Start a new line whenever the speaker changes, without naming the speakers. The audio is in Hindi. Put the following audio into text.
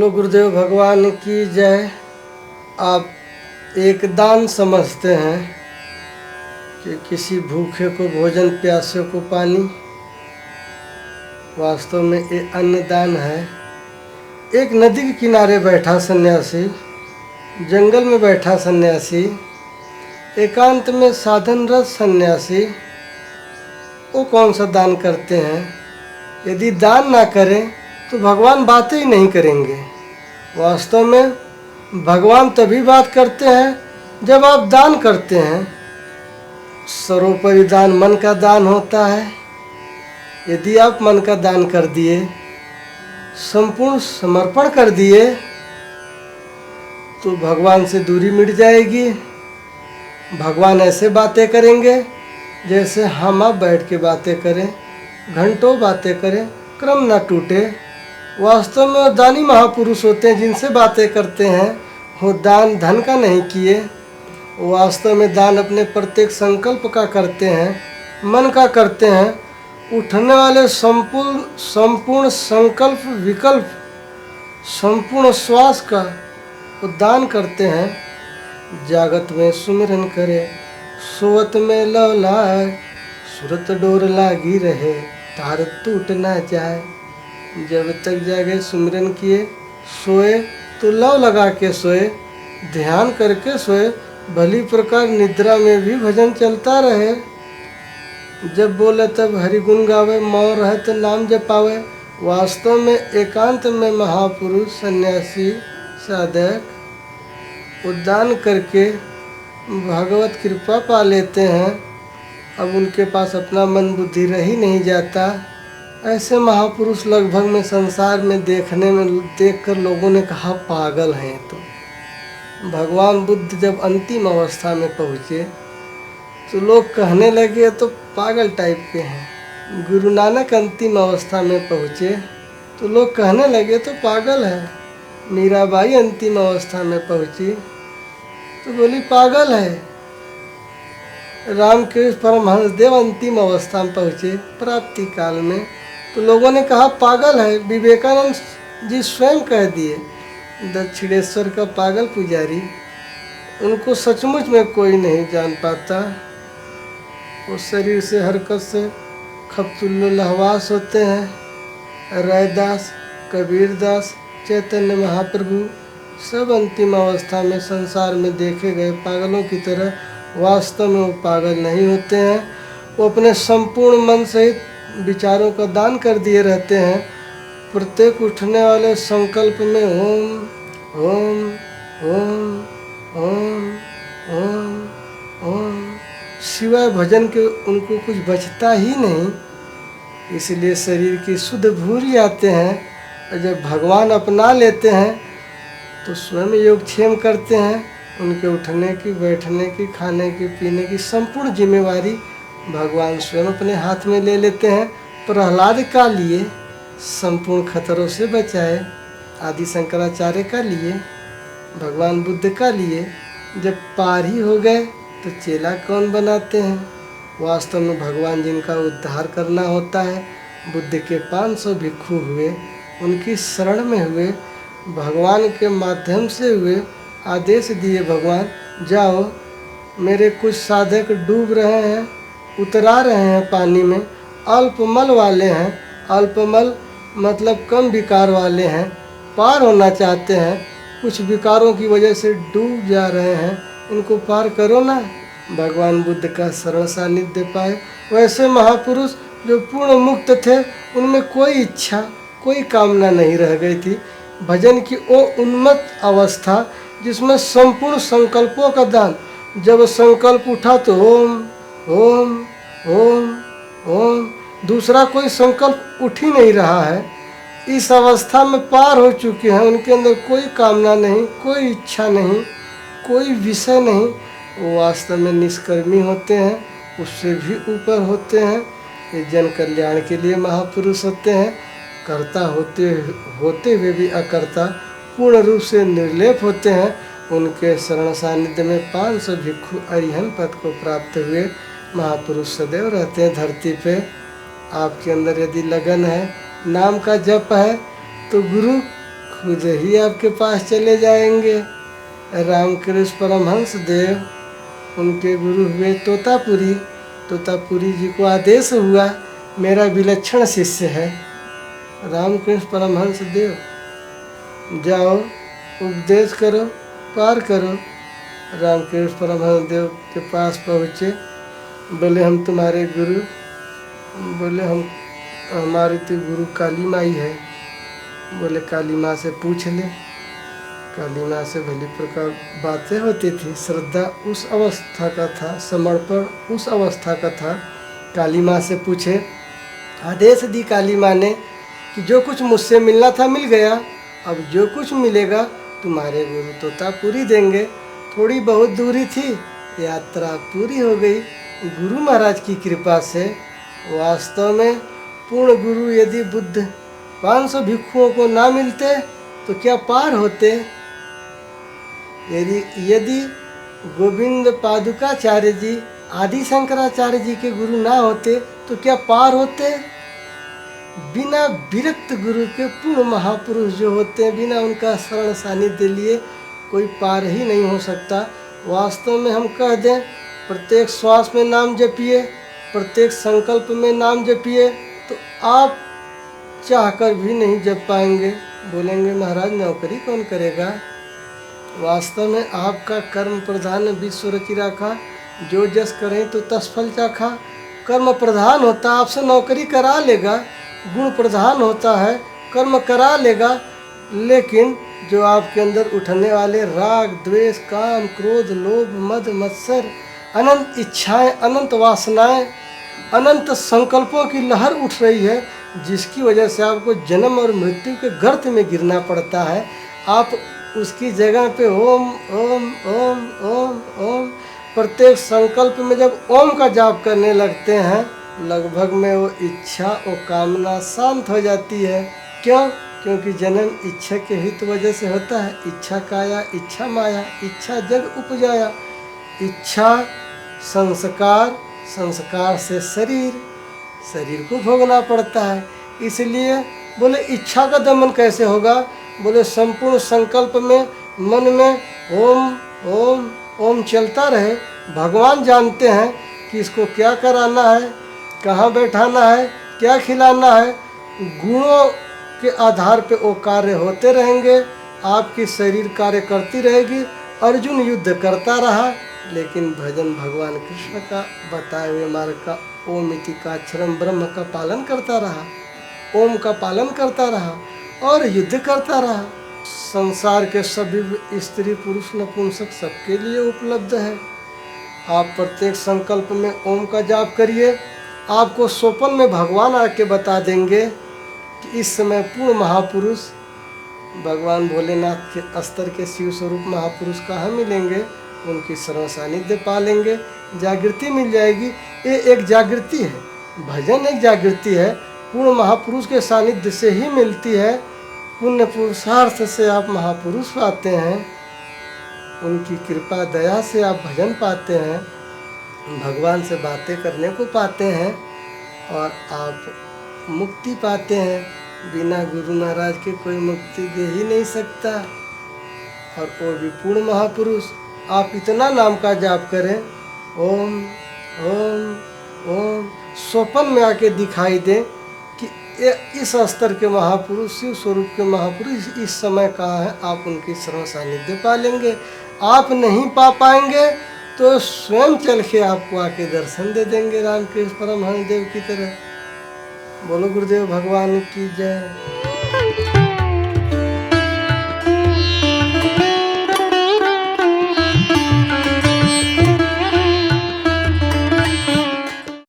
बोलो गुरुदेव भगवान की जय। आप एक दान समझते हैं कि किसी भूखे को भोजन, प्यासे को पानी। वास्तव में ये अन्नदान है। एक नदी के किनारे बैठा सन्यासी, जंगल में बैठा सन्यासी, एकांत में साधनरत सन्यासी, वो कौन सा दान करते हैं? यदि दान ना करें तो भगवान बातें ही नहीं करेंगे। वास्तव में भगवान तभी बात करते हैं जब आप दान करते हैं। सर्वोपरि दान मन का दान होता है। यदि आप मन का दान कर दिए, संपूर्ण समर्पण कर दिए, तो भगवान से दूरी मिट जाएगी। भगवान ऐसे बातें करेंगे जैसे हम आप बैठ के बातें करें, घंटों बातें करें, क्रम ना टूटे। वास्तव में वो दानी महापुरुष होते हैं जिनसे बातें करते हैं। वो दान धन का नहीं किए, वास्तव में दान अपने प्रत्येक संकल्प का करते हैं, मन का करते हैं। उठने वाले संपूर्ण संकल्प विकल्प, संपूर्ण श्वास का वो दान करते हैं। जागत में सुमिरन करे, सोवत में लव लाए, सुरत डोर लागी रहे, तार टूट ना जाए। जब तक जागे सुमिरन किए, सोए तो लव लगा के सोए, ध्यान करके सोए, भली प्रकार निद्रा में भी भजन चलता रहे। जब बोले तब हरि गुण गावे, मौन रहे तो नाम जपावे। वास्तव में एकांत में महापुरुष, सन्यासी, साधक उद्दान करके भगवत कृपा पा लेते हैं। अब उनके पास अपना मन बुद्धि रह ही नहीं जाता। ऐसे महापुरुष लगभग में संसार में देखकर लोगों ने कहा पागल हैं। तो भगवान बुद्ध जब अंतिम अवस्था में पहुँचे तो लोग कहने लगे तो पागल टाइप के हैं। गुरु नानक अंतिम अवस्था में पहुँचे तो लोग कहने लगे तो पागल है। मीराबाई अंतिम अवस्था में पहुँची तो बोली पागल है। रामकृष्ण परमहंस देव अंतिम अवस्था में पहुँचे प्राप्ति काल में तो लोगों ने कहा पागल है। विवेकानंद जी स्वयं कह दिए, दक्षिणेश्वर का पागल पुजारी, उनको सचमुच में कोई नहीं जान पाता। वो शरीर से हरकत से खपतुल्य लहवास होते हैं। रैदास, कबीरदास, चैतन्य महाप्रभु सब अंतिम अवस्था में संसार में देखे गए पागलों की तरह। वास्तव में वो पागल नहीं होते हैं। वो अपने संपूर्ण मन सहित विचारों का दान कर दिए रहते हैं। प्रत्येक उठने वाले संकल्प में ओम ओम ओम ओम ओम ओम सिवाय भजन के उनको कुछ बचता ही नहीं। इसलिए शरीर की शुद्ध भूल जाते हैं। और जब भगवान अपना लेते हैं तो स्वयं योगक्षेम करते हैं। उनके उठने की, बैठने की, खाने की, पीने की संपूर्ण जिम्मेवारी भगवान स्वयं अपने हाथ में ले लेते हैं। प्रहलाद का लिए संपूर्ण खतरों से बचाए, आदि शंकराचार्य का लिए, भगवान बुद्ध का लिए। जब पार ही हो गए तो चेला कौन बनाते हैं? वास्तव में भगवान जिनका उद्धार करना होता है। बुद्ध के 500 भिक्षु हुए, उनकी शरण में हुए, भगवान के माध्यम से हुए। आदेश दिए भगवान जाओ, मेरे कुछ साधक डूब रहे हैं, उतरा रहे हैं पानी में, अल्पमल वाले हैं। अल्पमल मतलब कम विकार वाले हैं, पार होना चाहते हैं, कुछ विकारों की वजह से डूब जा रहे हैं, इनको पार करो ना। भगवान बुद्ध का शरण सानिध्य पाए। वैसे महापुरुष जो पूर्ण मुक्त थे, उनमें कोई इच्छा, कोई कामना नहीं रह गई थी। भजन की वो उन्मत्त अवस्था जिसमें संपूर्ण संकल्पों का दान। जब संकल्प उठा तो ओम ओम ओम ओम, दूसरा कोई संकल्प उठ ही नहीं रहा है। इस अवस्था में पार हो चुके हैं। उनके अंदर कोई कामना नहीं, कोई इच्छा नहीं, कोई विषय नहीं। वो वास्तव में निष्कर्मी होते हैं, उससे भी ऊपर होते हैं। ये जन कल्याण के लिए महापुरुष होते हैं। कर्ता होते हुए भी अकर्ता, पूर्ण रूप से निर्लेप होते हैं। उनके शरण सानिध्य में 500 भिक्षु अरिहंत पद को प्राप्त हुए महापुरुष सदैव रहते हैं धरती पे। आपके अंदर यदि लगन है, नाम का जप है, तो गुरु खुद ही आपके पास चले जाएंगे। रामकृष्ण परमहंस देव उनके गुरु हुए तोतापुरी। तोतापुरी जी को आदेश हुआ, मेरा विलक्षण शिष्य है रामकृष्ण परमहंस देव, जाओ उपदेश करो, पार करो। रामकृष्ण परमहंस देव के पास पहुँचे, बोले हम तुम्हारे गुरु, बोले हम हमारी तो गुरु काली माई है। बोले काली माँ से पूछ ले। काली माँ से भली प्रकार बातें होती थी। श्रद्धा उस अवस्था का था, समर्पण उस अवस्था का था। काली माँ से पूछे, आदेश दी काली माँ ने कि जो कुछ मुझसे मिलना था मिल गया, अब जो कुछ मिलेगा तुम्हारे गुरु तोतापुरी देंगे। थोड़ी बहुत दूरी थी, यात्रा पूरी हो गई गुरु महाराज की कृपा से। वास्तव में पूर्ण गुरु यदि बुद्ध 500 भिक्षुओं को ना मिलते तो क्या पार होते। यदि गोविंद पादुकाचार्य जी आदि शंकराचार्य जी के गुरु ना होते तो क्या पार होते। बिना विरक्त गुरु के पूर्ण महापुरुष जो होते हैं, बिना उनका शरण सानिध्य लिए कोई पार ही नहीं हो सकता। वास्तव में हम कह दें, प्रत्येक श्वास में नाम जपिए, प्रत्येक संकल्प में नाम जपिए, तो आप चाहकर भी नहीं जप पाएंगे। बोलेंगे महाराज नौकरी कौन करेगा। वास्तव में आपका कर्म प्रधान विश्व रचि राखा, जो जस करें तो तस फल चाखा। कर्म प्रधान होता है, आपसे नौकरी करा लेगा। गुण प्रधान होता है, कर्म करा लेगा। लेकिन जो आपके अंदर उठने वाले राग, द्वेष, काम, क्रोध, लोभ, मद, मत्सर, अनंत इच्छाएं, अनंत वासनाएं, अनंत संकल्पों की लहर उठ रही है, जिसकी वजह से आपको जन्म और मृत्यु के गर्त में गिरना पड़ता है, आप उसकी जगह पे ओम ओम ओम ओम ओम प्रत्येक संकल्प में जब ओम का जाप करने लगते हैं, लगभग में वो इच्छा और कामना शांत हो जाती है। क्यों? क्योंकि जन्म इच्छा के हित वजह से होता है। इच्छा काया, इच्छा माया, इच्छा जग उपजाया। इच्छा संस्कार, संस्कार से शरीर, शरीर को भोगना पड़ता है। इसलिए बोले इच्छा का दमन कैसे होगा। बोले संपूर्ण संकल्प में मन में ओम ओम ओम चलता रहे। भगवान जानते हैं कि इसको क्या कराना है, कहाँ बैठाना है, क्या खिलाना है। गुणों के आधार पे वो कार्य होते रहेंगे। आपकी शरीर कार्य करती रहेगी। अर्जुन युद्ध करता रहा, लेकिन भजन भगवान कृष्ण का बताए हुए मार्ग का ओम इति का अक्षरम ब्रह्म का पालन करता रहा, ओम का पालन करता रहा और युद्ध करता रहा। संसार के सभी स्त्री पुरुष नपुंसक सबके लिए उपलब्ध है। आप प्रत्येक संकल्प में ओम का जाप करिए। आपको स्वप्न में भगवान आके बता देंगे कि इस समय पूर्ण महापुरुष भगवान भोलेनाथ के स्तर के शिव स्वरूप महापुरुष कहाँ मिलेंगे। उनकी शरण सानिध्य पालेंगे, जागृति मिल जाएगी। ये एक जागृति है, भजन एक जागृति है, पूर्ण महापुरुष के सानिध्य से ही मिलती है। पुण्य पुरुषार्थ से आप महापुरुष पाते हैं, उनकी कृपा दया से आप भजन पाते हैं, भगवान से बातें करने को पाते हैं और आप मुक्ति पाते हैं। बिना गुरु महाराज के कोई मुक्ति दे ही नहीं सकता, और वो भी पूर्ण महापुरुष। आप इतना नाम का जाप करें, ओम ओम ओम, स्वप्न में आके दिखाई दे कि इस स्तर के महापुरुष, शिव स्वरूप के महापुरुष इस समय कहाँ है। आप उनकी शरण सानिध्य पा लेंगे। आप नहीं पा पाएंगे तो स्वयं चल के आपको आके दर्शन दे देंगे रामकृष्ण परमहंस देव की तरह। बोलो गुरुदेव भगवान की जय।